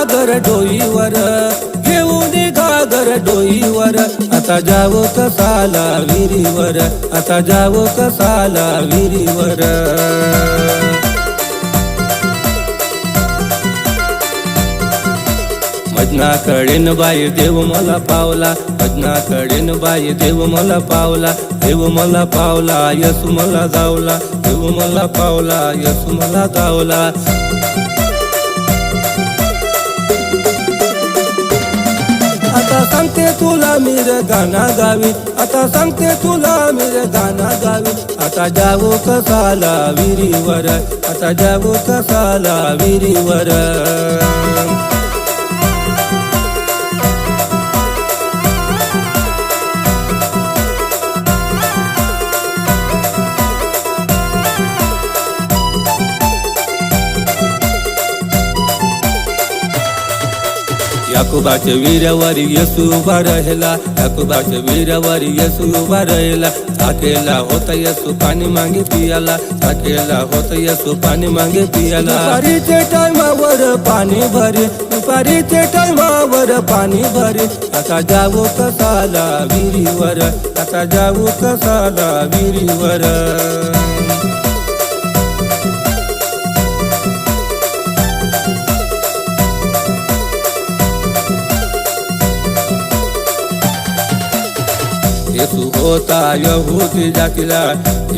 घागर डोईवर, घेऊन घागर डोईवर, आता जावो कसाला विहिरीवर, आता जावो कसाला विहिरीवर. भजनाकडेन बाई देव मला पावला, भजनाकडेन बाई देव मला पावला, देव मला पावला येसू मला गावला, देव मला पावला येसू मला गावला. आता सांगते तुला मीर गाणा गावी, आता सांगते तुला मीर गाणा गावी, आता जावो कसाला विहिरीवर, आता जावो कसाला विहिरीवर. याकोबाच्या वीरावर येसू उभा राहिला, याकोबाच्या वीरावर येसू उभा राहिला. थाकेला होता येसू पाणी मागे पियाला, थाकेला होता येसू पाणी मागे पियाला. दुपारीच्या टायमावर पाणी भरे, दुपारीच्या टायमावर पाणी भरे, आता जावो कसाला विहिरीवर, आता जावो कसाला विहिरीवर. येसू होता यहूदी जातीला,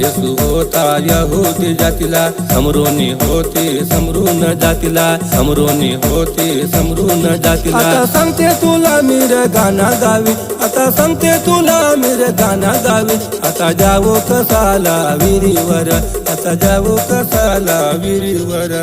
येसू होता यहूदी जातीला. समरोनी होते समरून जातीला, समरोनी होते समरून जातीला. आता सांगते तुला मीर गाणा गावी, आता सांगते तुला मीर गाणा गावी, आता जावो कसाला विहिरीवर, आता जावो कसाला विहिरीवर.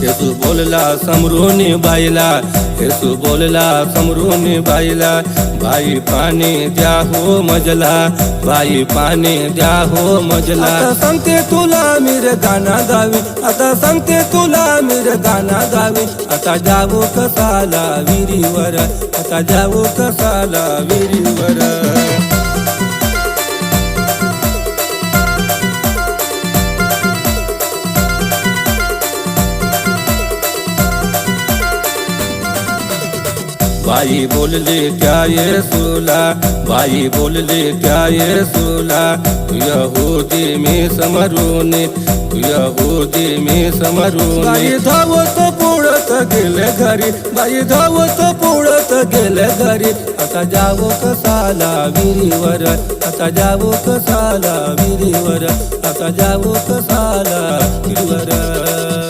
येसू बोलला समरूनी बाईला, येसू बोलला समरूनी बाईला. बाई पाणी द्या हो मजला, बाई पाणी द्या हो मजला. आता सांगते तुला मीर गाणा गावी, आता सांगते तुला मीर गाणा गावी, आता जावो कसाला विहिरीवर, आता जावो कसाला विहिरीवर. बाई बोलले त्या येसूला, बाई बोलले त्या येसूला. तू यहूदी मी समरून, तू यहूदी मी समरून. बाई धावत पुढत गेले घरी, बाई धावत पुढत गेले घरी, आता जावो कसाला विहिरीवर, आता जावो कसाला विहिरीवर, आता जावो कसाला विहिरीवर.